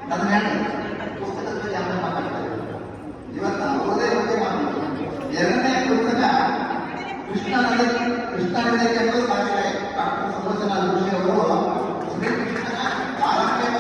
ಅದನ್ನ ಹೇಳಿ ಪುಸ್ತಕದ ಬಗ್ಗೆ ಆಮೇಲೆ ಮಾತಾಡ್ತಾರೆ. ಇವತ್ತು ಅವರದೇ ಬಗ್ಗೆ ಮಾತಾಡ್ತಾರೆ. ಎರಡನೇ ಪುಸ್ತಕ ಕೃಷ್ಣ ನದಿ ಎಂದು ಸಾಗಿದೆ. ಡಾಕ್ಟರ್ ಸುಲೋಚನಾ ಜೋಶಿ ಅವರು ಶ್ರೀಕೃಷ್ಣನ ಆರೋಗ್ಯ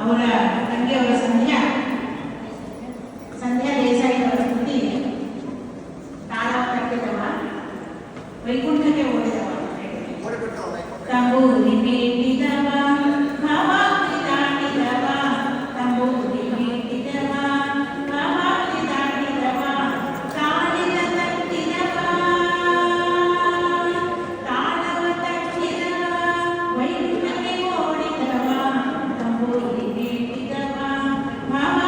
ಅವರ ತಂಗಿಯವರ ಸಂಧ್ಯಾ ದೇಸಾಯಿ ಅವರ ಕೃತಿ ತಾಳ ಕಟ್ಟಿದವ ವೈಕುಂಠಕ್ಕೆ ಓಡಿದವ ತಂಬೂರಿ ಬೇಟಿದವ ಭಾವಾಗ್ನಿ ದಾಟಿದವ ತಂಬೂರಿ ಬೇಟಿದವ ಭಾವಾಗ್ನಿ ದಾಟಿದವ ತಾಳಿನ ತಟ್ಟಿದವ ತಾಳವ ತಟ್ಟಿದವ ವೈಕುಂಠಕ್ಕೆ ಓಡಿದವ ತಂಬೂರಿ ಬೇಟಿದವ ಭಾವ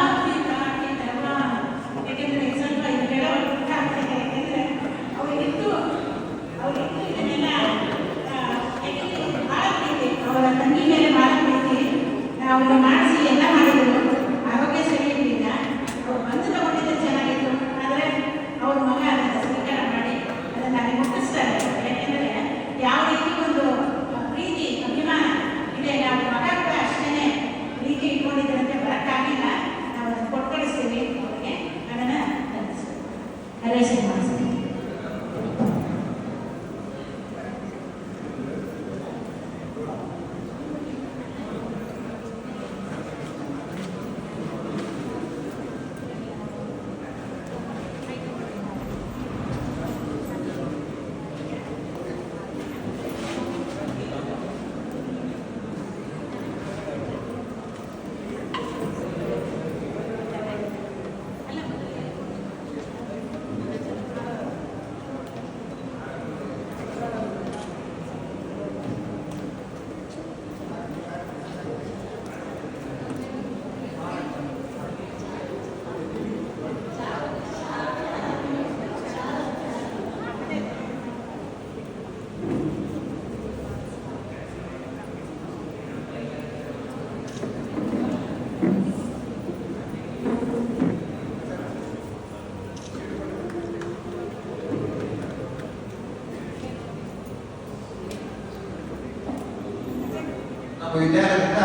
ವಿದ್ಯಾಲಯದಿಂದ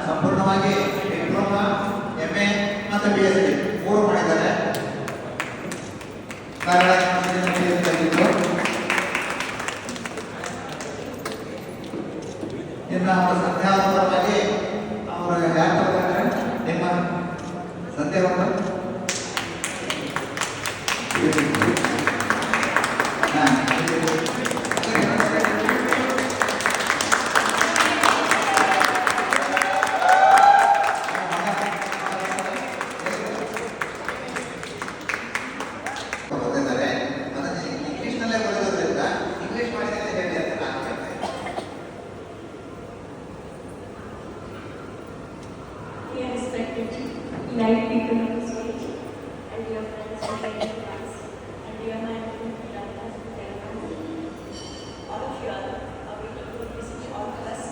ಸಂಪೂರ್ಣವಾಗಿ ಡಿಪ್ಲೊಮಾ, MA ಮತ್ತು PhD 3 ಮಾಡಿದ್ದಾರೆ. ಕನ್ನಡ ಇನ್ನು ಅವರ ಸಂಧ್ಯಾವರವಾಗಿ ಅವರು ಯಾರು ಬರ್ತಾರೆ? ನಿಮ್ಮ ಸಂಧ್ಯಾವರ ಓದಿದ್ದಾರೆ. ಅದನ್ನು ಇಂಗ್ಲಿಷ್ನಲ್ಲೇ ಬರೆಯೋದ್ರಿಂದ ಇಂಗ್ಲಿಷ್ ಭಾಷೆಯಲ್ಲಿ ಹೇಳಿ ಅಂತ ನಾನು ಹೇಳ್ತೇನೆ. Dear respected live people on the stage, and dear friends who are in class, and dear my brothers and parents, all of you are waiting to visit all of us.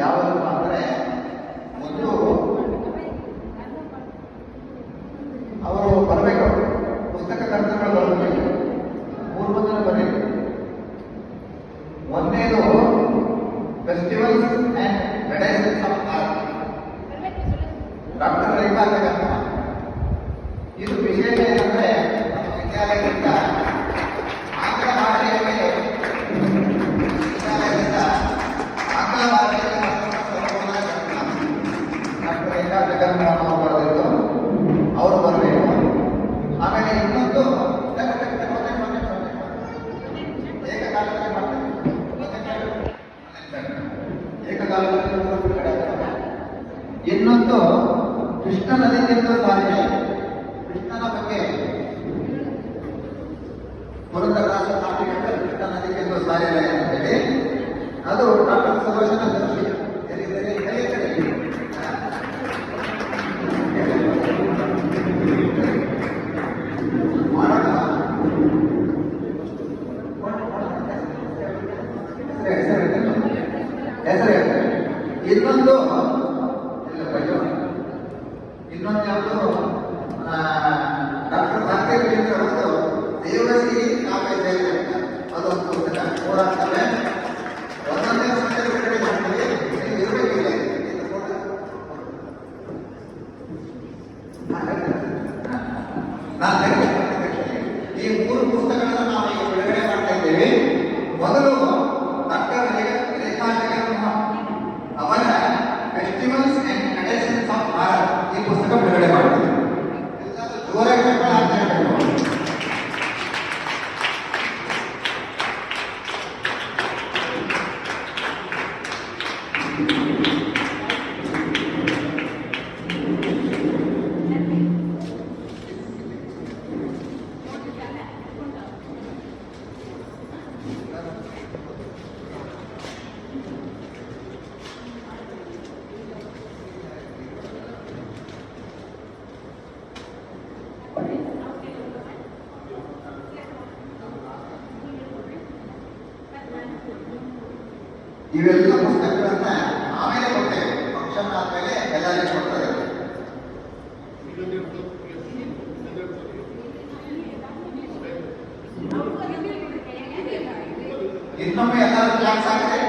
ಯಾವಪ್ಪ ಅಂದ್ರೆ ಮೊದಲು ಅವರು ಬರಬೇಕು, ಪುಸ್ತಕ ಕರ್ತಗಳು ಬರಬೇಕು, 3 ಮಂದಿನ ಬರಬೇಕು. ಒಂದನೇದು festivals and traditions of art, doctor Rekha ಜಗನ್ಮ. ಇದು ವಿಶೇಷ ಏನಂದ್ರೆ ನಮ್ಮ ವಿದ್ಯಾಲಯದಿಂದ ಆಂಗ್ಲ ಭಾಷೆಯಲ್ಲಿ ಬರೆದಿದ್ದು ಅವರು ಬರಬೇಕು. ಆಮೇಲೆ ಇನ್ನೊಂದು ಏಕಕಾಲದಲ್ಲಿ ಇನ್ನೊಂದು ಕೃಷ್ಣ ನದಿಗಿಂತ ಸಾರಿಗೆ, ಕೃಷ್ಣನ ಬಗ್ಗೆ ಪುರಂದರದಾಸ ಮಾತಿಗೆ ಕೃಷ್ಣ ನದಿಗಿಂತ ಸಾರಿಗೆ ಅಂತ ಹೇಳಿ ಅದು ಡಾಕ್ಟರ್ ಸುಭಾಷಣ ಜೋಶಿ ಹೆಸರು. ಇನ್ನೊಂದು ಯಾವುದು ಡಾಕ್ಟರ್ ಭಾರತೀಯ ಅವರದು ದೇವಶ್ರೀ ಕಾವ್ಯ ಅದೊಂದು ಪುಸ್ತಕ ಹೋರಾಡ್ತವೆ. ಒಂದೊಂದೇ ಪುಸ್ತಕ ಬಿಡುಗಡೆ ಮಾಡ್ತೀವಿ, ಇರಬೇಕಿಲ್ಲ. ಈ 3 ಪುಸ್ತಕಗಳನ್ನು ನಾವು ಈಗ ಬಿಡುಗಡೆ ಮಾಡ್ತಾ ಇದ್ದೇವೆ. ಮೊದಲು ಡಾಕ್ಟರ್ ರೇಖಾ ಜಗನ್ಮ ಅವರ festivals and traditions of art ಈ ಪುಸ್ತಕ ಬಿಡುಗಡೆ ಮಾಡ್ತೀವಿ. ಜೋರಾಗಿ ಅಂತ ಹೇಳ್ಬೇಕು. ಇವೆಲ್ಲ ಪುಸ್ತಕಗಳನ್ನ ಆಮೇಲೆ ಕೊಡ್ತೇವೆ, ಫಂಕ್ಷನ್ ಆದ್ಮೇಲೆ ಎಲ್ಲರಿಗೂ ಕೊಡ್ತಾರೆ. ಇನ್ನೊಮ್ಮೆ ಎಲ್ಲರೂ ಕ್ಲಾಸ್ ಆಗ್ತದೆ.